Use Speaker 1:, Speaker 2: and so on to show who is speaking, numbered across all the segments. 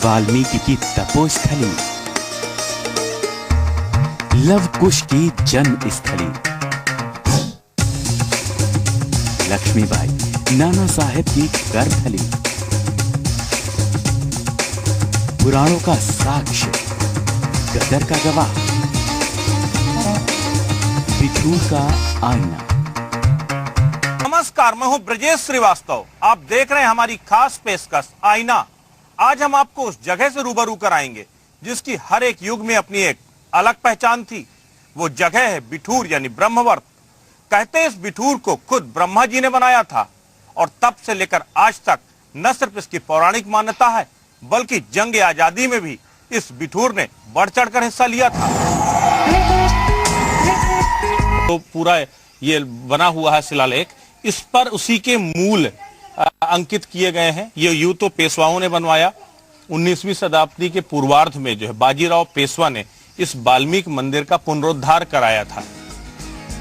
Speaker 1: वाल्मीकि की तपोस्थली, लव कुश की जन्म स्थली, लक्ष्मीबाई नाना साहेब की करथली, पुराणों का साक्ष्य, गदर का गवाह, बिठूर का आईना।
Speaker 2: नमस्कार, मैं हूं ब्रजेश श्रीवास्तव। आप देख रहे हैं हमारी खास पेशकश आईना। आज हम आपको उस जगह से रूबरू कराएंगे जिसकी हर एक युग में अपनी एक अलग पहचान थी। वो जगह है बिठूर यानी ब्रह्मवर्त। कहते हैं इस बिठूर को खुद ब्रह्मा जी ने बनाया था और तब से लेकर आज तक न सिर्फ इसकी पौराणिक मान्यता है बल्कि जंग आजादी में भी इस बिठूर ने बढ़ चढ़कर हिस्सा लिया था। तो पूरा ये बना हुआ है शिलालेख, इस पर उसी के मूल अंकित किए गए हैं। ये यूं तो पेशवाओं ने बनवाया। 19वीं शताब्दी के पूर्वार्ध में जो है बाजीराव पेशवा ने इस वाल्मीकि मंदिर का पुनरुद्धार कराया था।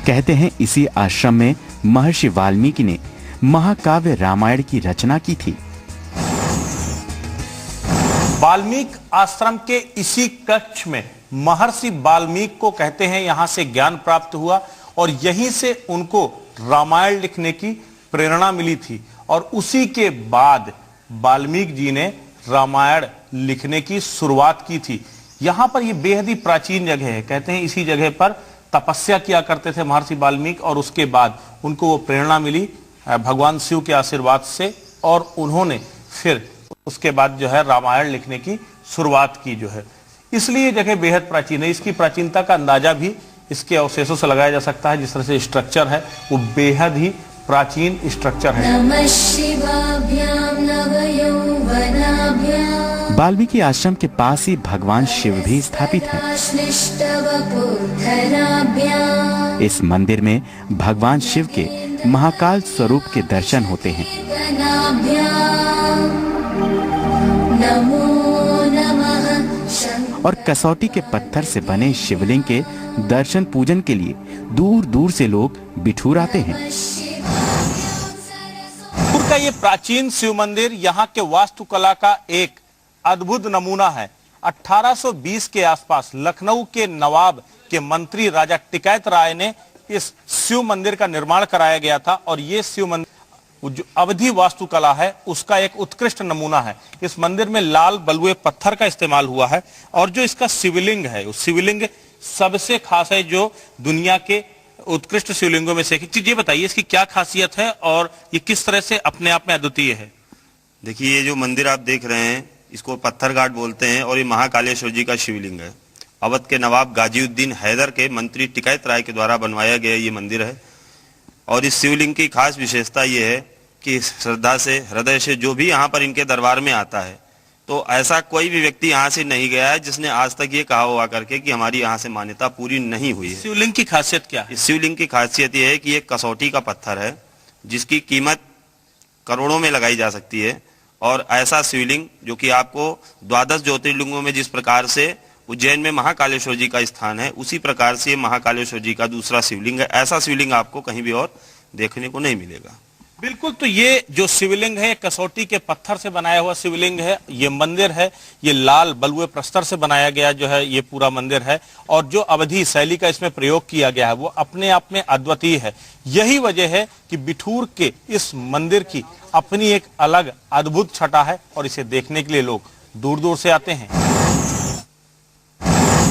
Speaker 1: कहते हैं इसी आश्रम में महर्षि वाल्मीकि ने महाकाव्य रामायण की रचना की थी।
Speaker 2: वाल्मीकि आश्रम के इसी कक्ष में महर्षि वाल्मीकि को कहते हैं यहां से ज्ञान प्राप्त हुआ और यहीं से उनको रामायण लिखने की प्रेरणा मिली थी और उसी के बाद वाल्मीकि जी ने रामायण लिखने की शुरुआत की थी। यहां पर यह बेहद ही प्राचीन जगह है। कहते हैं इसी जगह पर तपस्या किया करते थे महर्षि वाल्मीकि और उसके बाद उनको वो प्रेरणा मिली भगवान शिव के आशीर्वाद से और उन्होंने फिर उसके बाद जो है रामायण लिखने की शुरुआत की जो है। इसलिए ये जगह बेहद प्राचीन है। इसकी प्राचीनता का अंदाजा भी इसके अवशेषों से लगाया जा सकता है। जिस तरह से स्ट्रक्चर है वो बेहद ही प्राचीन स्ट्रक्चर है।
Speaker 1: वाल्मीकि आश्रम के पास ही भगवान शिव भी स्थापित हैं। इस मंदिर में भगवान शिव के महाकाल स्वरूप के दर्शन होते हैं। और कसौटी के पत्थर से बने शिवलिंग के दर्शन पूजन के लिए दूर दूर से लोग बिठूर आते हैं।
Speaker 2: बिठूर का ये प्राचीन शिव मंदिर यहाँ के वास्तुकला का एक अद्भुत नमूना है। 1820 के आसपास लखनऊ के नवाब के मंत्री राजा टिकैत राय ने इस शिव मंदिर का निर्माण कराया गया था और ये शिव मंदिर जो अवधि वास्तुकला है उसका एक उत्कृष्ट नमूना है। इस मंदिर में लाल बलुए पत्थर का इस्तेमाल हुआ है और जो इसका शिवलिंग है उस शिवलिंग सबसे खास है जो दुनिया के उत्कृष्ट शिवलिंगों में से एक चीज। ये बताइए इसकी क्या खासियत है और ये किस तरह से अपने आप में अद्वितीय है?
Speaker 3: देखिए, ये जो मंदिर आप देख रहे हैं इसको पत्थर घाट बोलते हैं और ये महाकालेश्वर जी का शिवलिंग है। अवध के नवाब गाजीउद्दीन हैदर के मंत्री टिकैत राय के द्वारा बनवाया गया ये मंदिर है। और इस शिवलिंग की खास विशेषता ये है कि श्रद्धा से हृदय से जो भी यहाँ पर इनके दरबार में आता है तो ऐसा कोई भी व्यक्ति यहाँ से नहीं गया है जिसने आज तक ये कहा हुआ करके कि हमारी यहाँ से मान्यता पूरी नहीं हुई है।
Speaker 2: शिवलिंग की खासियत क्या है?
Speaker 3: इस शिवलिंग की खासियत ये है कि ये कसौटी का पत्थर है जिसकी कीमत करोड़ों में लगाई जा सकती है। और ऐसा शिवलिंग जो कि आपको द्वादश ज्योतिर्लिंगों में जिस प्रकार से उज्जैन में महाकालेश्वर जी का स्थान है उसी प्रकार से महाकालेश्वर जी का दूसरा शिवलिंग है। ऐसा शिवलिंग आपको कहीं भी और देखने को नहीं मिलेगा।
Speaker 2: बिल्कुल, तो ये जो शिवलिंग है कसौटी के पत्थर से बनाया हुआ शिवलिंग है। ये मंदिर है ये लाल बलुए प्रस्तर से बनाया गया जो है ये पूरा मंदिर है और जो अवधि शैली का इसमें प्रयोग किया गया है वो अपने आप में अद्वितीय है। यही वजह है कि बिठूर के इस मंदिर की अपनी एक अलग अद्भुत छटा है और इसे देखने के लिए लोग दूर दूर से आते हैं।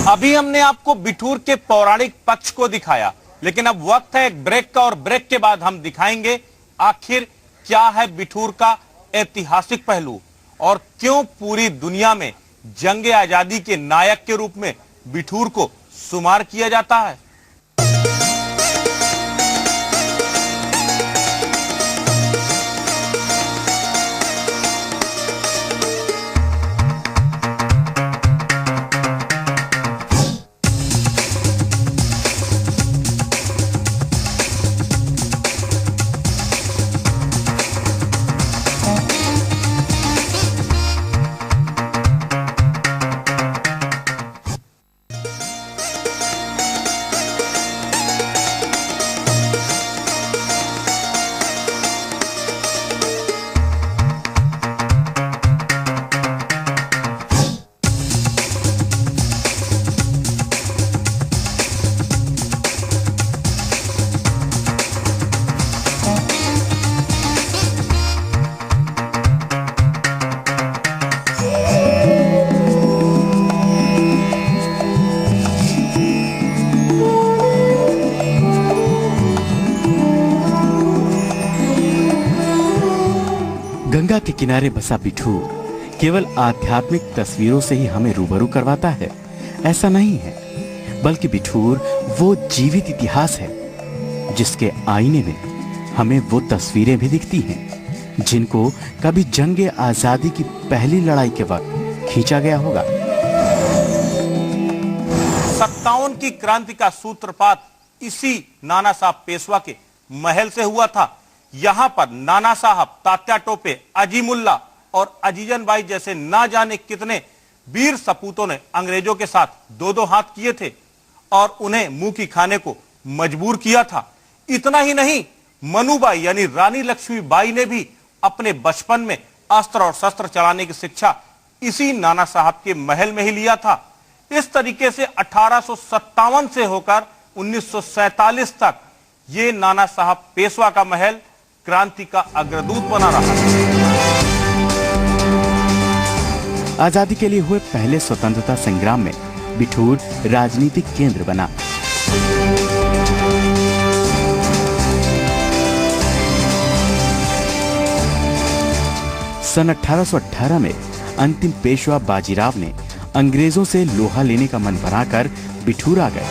Speaker 2: अभी हमने आपको बिठूर के पौराणिक पक्ष को दिखाया लेकिन अब वक्त है एक ब्रेक का और ब्रेक के बाद हम दिखाएंगे आखिर क्या है बिठूर का ऐतिहासिक पहलू और क्यों पूरी दुनिया में जंग आजादी के नायक के रूप में बिठूर को शुमार किया जाता है।
Speaker 1: गंगा के किनारे बसा बिठूर केवल आध्यात्मिक तस्वीरों से ही हमें रूबरू करवाता है, ऐसा नहीं है, बल्कि बिठूर वो जीवित इतिहास है जिसके आईने में हमें वो तस्वीरें भी दिखती हैं जिनको कभी जंगे आजादी की पहली लड़ाई के वक्त खींचा गया होगा।
Speaker 2: 57 की क्रांति का सूत्रपात इसी नाना साहब पेशवा के महल से हुआ था। यहां पर नाना साहब, तात्या टोपे, अजीमुल्ला और अजीजन बाई जैसे ना जाने कितने वीर सपूतों ने अंग्रेजों के साथ दो दो हाथ किए थे और उन्हें मुंह की खाने को मजबूर किया था। इतना ही नहीं, मनुबाई यानी रानी लक्ष्मीबाई ने भी अपने बचपन में अस्त्र और शस्त्र चलाने की शिक्षा इसी नाना साहब के महल में ही लिया था। इस तरीके से 1857 से होकर 1947 तक ये नाना साहब पेशवा का महल क्रांति का अग्रदूत बना रहा।
Speaker 1: आजादी के लिए हुए पहले स्वतंत्रता संग्राम में बिठूर राजनीतिक केंद्र बना। सन 1818 में अंतिम पेशवा बाजीराव ने अंग्रेजों से लोहा लेने का मन बनाकर बिठूर आ गए।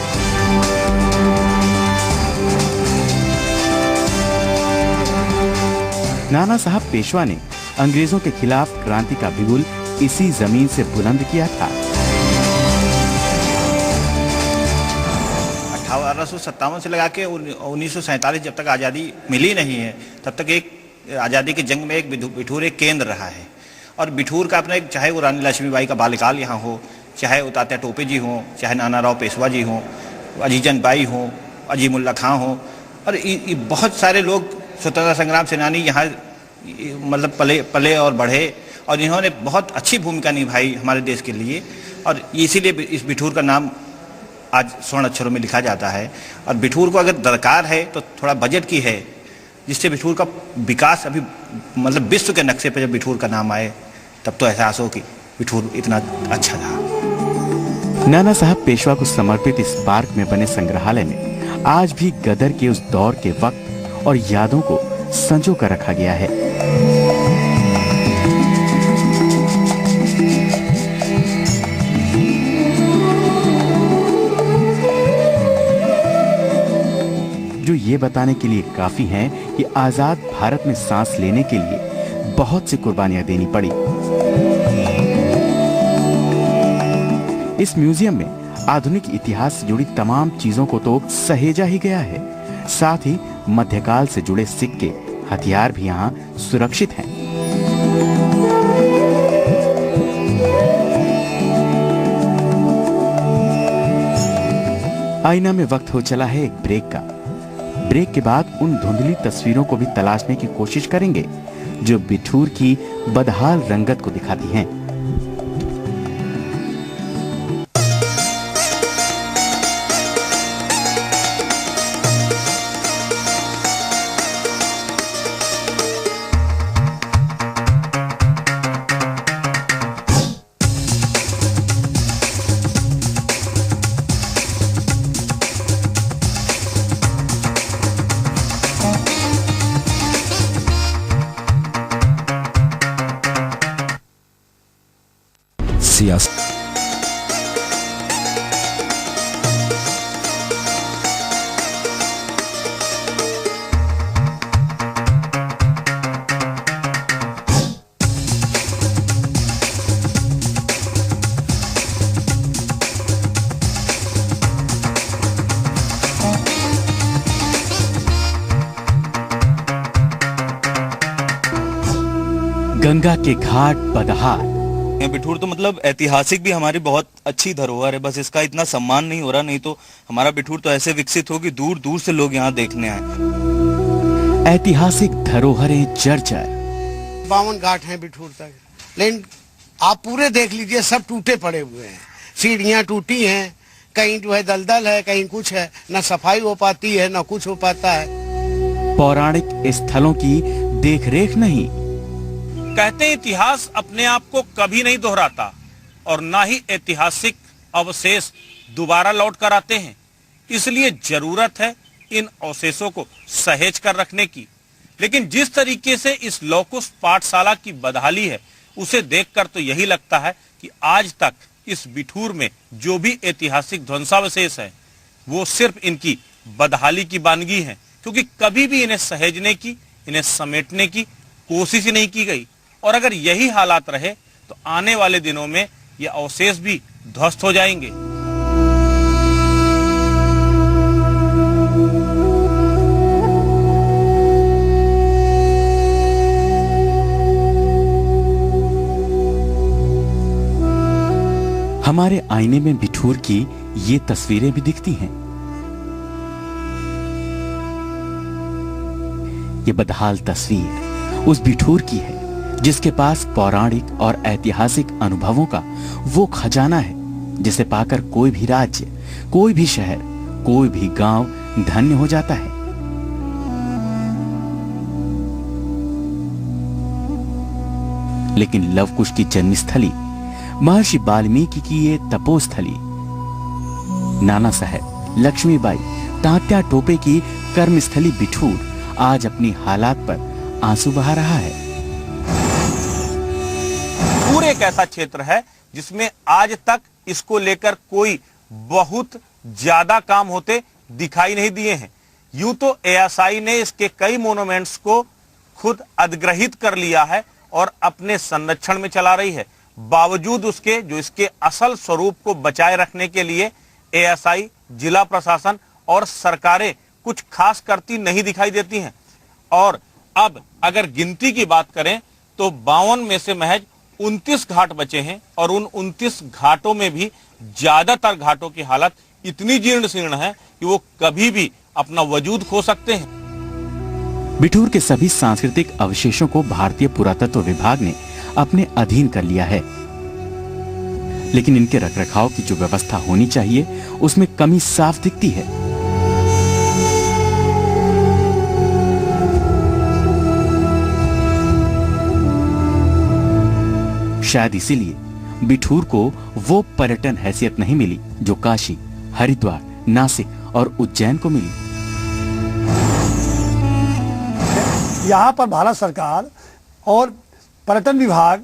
Speaker 1: नाना साहब पेशवा ने अंग्रेजों के खिलाफ क्रांति का बिगुल इसी जमीन से बुलंद किया था।
Speaker 4: 1857 से लगा के 1947 जब तक आज़ादी मिली नहीं है, तब तक एक आज़ादी की जंग में एक बिठूर एक केंद्र रहा है। और बिठूर का अपना एक, चाहे वो रानी लक्ष्मीबाई का बाल्यकाल यहाँ हो, चाहे वो तात्या टोपे जी हों, चाहे नाना राव पेशवा जी हों, अजीजन बाई हों, अजीमुल्ला खां हों, और बहुत सारे लोग स्वतंत्रता संग्राम सेनानी यहाँ मतलब पले और बढ़े, और इन्होंने बहुत अच्छी भूमिका निभाई हमारे देश के लिए। और इसीलिए इस बिठूर का नाम आज स्वर्ण अक्षरों में लिखा जाता है। और बिठूर को अगर दरकार है तो थोड़ा बजट की है, जिससे बिठूर का विकास अभी मतलब विश्व के नक्शे पर जब बिठूर का नाम आए तब तो एहसास हो कि बिठूर इतना अच्छा था।
Speaker 1: नाना साहब पेशवा को समर्पित इस पार्क में बने संग्रहालय में आज भी गदर के उस दौर के वक्त और यादों को संजो कर रखा गया है। जो ये बताने के लिए काफी है कि आजाद भारत में सांस लेने के लिए बहुत सी कुर्बानियां देनी पड़ी। इस म्यूजियम में आधुनिक इतिहास से जुड़ी तमाम चीजों को तो सहेजा ही गया है, साथ ही मध्यकाल से जुड़े सिक्के, हथियार भी यहाँ सुरक्षित हैं। आईना में वक्त हो चला है एक ब्रेक का। ब्रेक के बाद उन धुंधली तस्वीरों को भी तलाशने की कोशिश करेंगे जो बिठूर की बदहाल रंगत को दिखाती हैं। गंगा के घाट बदहार।
Speaker 5: बिठूर तो मतलब ऐतिहासिक भी हमारी बहुत अच्छी धरोहर है, बस इसका इतना सम्मान नहीं हो रहा, नहीं तो हमारा बिठूर तो ऐसे विकसित हो कि दूर दूर से लोग यहाँ देखने आए।
Speaker 1: ऐतिहासिक धरोहरें जर्जर।
Speaker 6: 52 घाट हैं बिठूर तक, लेकिन आप पूरे देख लीजिए सब टूटे पड़े हुए हैं। सीढ़ियाँ टूटी हैं, कहीं जो है दलदल है, कहीं कुछ है, न सफाई हो पाती है न कुछ हो पाता है।
Speaker 1: पौराणिक स्थलों की देखरेख नहीं।
Speaker 2: कहते हैं इतिहास अपने आप को कभी नहीं दोहराता और ना ही ऐतिहासिक अवशेष दोबारा लौट कर आते हैं। इसलिए जरूरत है इन अवशेषों को सहेज कर रखने की। लेकिन जिस तरीके से इस लौकुश पाठशाला की बदहाली है, उसे देखकर तो यही लगता है कि आज तक इस बिठूर में जो भी ऐतिहासिक ध्वंसावशेष है वो सिर्फ इनकी बदहाली की बानगी है, क्योंकि कभी भी इन्हें सहेजने की, इन्हें समेटने की कोशिश ही नहीं की गई। और अगर यही हालात रहे तो आने वाले दिनों में ये अवशेष भी ध्वस्त हो जाएंगे।
Speaker 1: हमारे आईने में बिठूर की ये तस्वीरें भी दिखती हैं। ये बदहाल तस्वीर उस बिठूर की है जिसके पास पौराणिक और ऐतिहासिक अनुभवों का वो खजाना है जिसे पाकर कोई भी राज्य, कोई भी शहर, कोई भी गांव धन्य हो जाता है। लेकिन लवकुश की जन्मस्थली, महर्षि वाल्मीकि की ये तपोस्थली, नाना साहब, लक्ष्मीबाई, तात्या टोपे की कर्मस्थली बिठूर आज अपनी हालात पर आंसू बहा रहा है।
Speaker 2: बिठूर एक ऐसा क्षेत्र है जिसमें आज तक इसको लेकर कोई बहुत ज्यादा काम होते दिखाई नहीं दिए हैं। यूं तो एएसआई ने इसके कई मोन्यूमेंट्स को खुद अधिग्रहित कर लिया है और अपने संरक्षण में चला रही है। बावजूद उसके जो इसके असल स्वरूप को बचाए रखने के लिए एएसआई, जिला प्रशासन और सरकारें कुछ खास करती नहीं दिखाई देती हैं। और अब अगर गिनती की बात करें तो 52 में से महज 29 घाट बचे हैं और उन 29 घाटों में भी ज्यादातर घाटों की हालत इतनी जीर्ण शीर्ण है कि वो कभी भी अपना वजूद खो सकते हैं।
Speaker 1: बिठूर के सभी सांस्कृतिक अवशेषों को भारतीय पुरातत्व विभाग ने अपने अधीन कर लिया है, लेकिन इनके रखरखाव की जो व्यवस्था होनी चाहिए उसमें कमी साफ दिखती है। शायद इसीलिए बिठूर को वो पर्यटन हैसियत नहीं मिली जो काशी, हरिद्वार, नासिक और उज्जैन को मिली।
Speaker 7: यहाँ पर भारत सरकार और पर्यटन विभाग,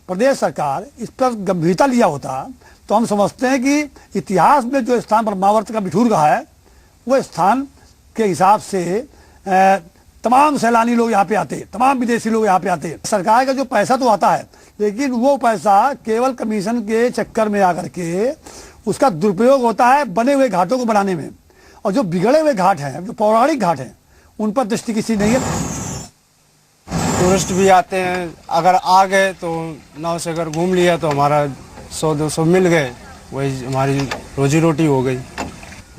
Speaker 7: प्रदेश सरकार इस पर गंभीरता लिया होता तो हम समझते हैं कि इतिहास में जो स्थान ब्रह्मावर्त का बिठूर का है वो स्थान के हिसाब से तमाम सैलानी लोग यहाँ पे आते हैं, तमाम विदेशी लोग यहाँ पे आते हैं। सरकार का जो पैसा तो आता है, लेकिन वो पैसा केवल कमीशन के चक्कर में आकर के उसका दुरुपयोग होता है बने हुए घाटों को बनाने में। और जो बिगड़े हुए घाट हैं, जो पौराणिक घाट हैं, उन पर दृष्टि किसी नहीं है।
Speaker 8: टूरिस्ट भी आते हैं, अगर आ गए तो नाव से अगर घूम लिया तो हमारा 100-200 मिल गए, वही हमारी रोजी रोटी हो गई।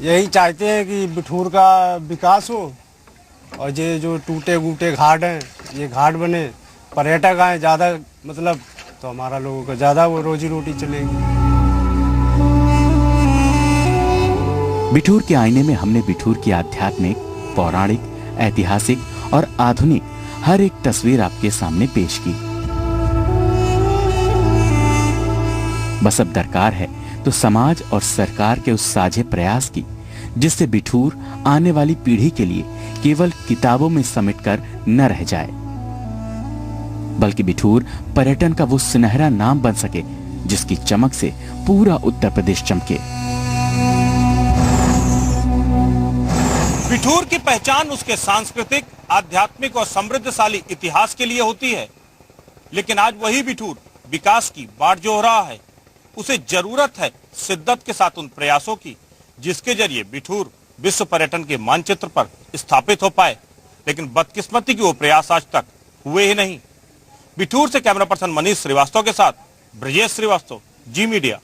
Speaker 8: यही चाहते हैं कि बिठूर का विकास हो और ये जो टूटे फूटे घाट हैं ये घाट बने, पर्यटक आए ज़्यादा, मतलब तो हमारा लोगों का ज़्यादा वो रोजी रोटी चलेगी।
Speaker 1: बिठूर के आईने में हमने बिठूर की आध्यात्मिक, पौराणिक, ऐतिहासिक और आधुनिक हर एक तस्वीर आपके सामने पेश की। बस अब दरकार है तो समाज और सरकार के उस साझे प्रयास की जिससे बिठूर आने वाली पीढ़ी के लिए केवल किताबों में समेटकर न रह जाए, बल्कि बिठूर पर्यटन का वो सुनहरा नाम बन सके जिसकी चमक से पूरा उत्तर प्रदेश चमके।
Speaker 2: बिठूर की पहचान उसके सांस्कृतिक, आध्यात्मिक और समृद्धशाली इतिहास के लिए होती है, लेकिन आज वही बिठूर विकास की बाट जोह रहा है। उसे जरूरत है शिद्दत के साथ उन प्रयासों की जिसके जरिए बिठूर विश्व पर्यटन के मानचित्र पर स्थापित हो पाए, लेकिन बदकिस्मती की वो प्रयास आज तक हुए ही नहीं। बिठूर से कैमरा पर्सन मनीष श्रीवास्तव के साथ ब्रजेश श्रीवास्तव, जी मीडिया।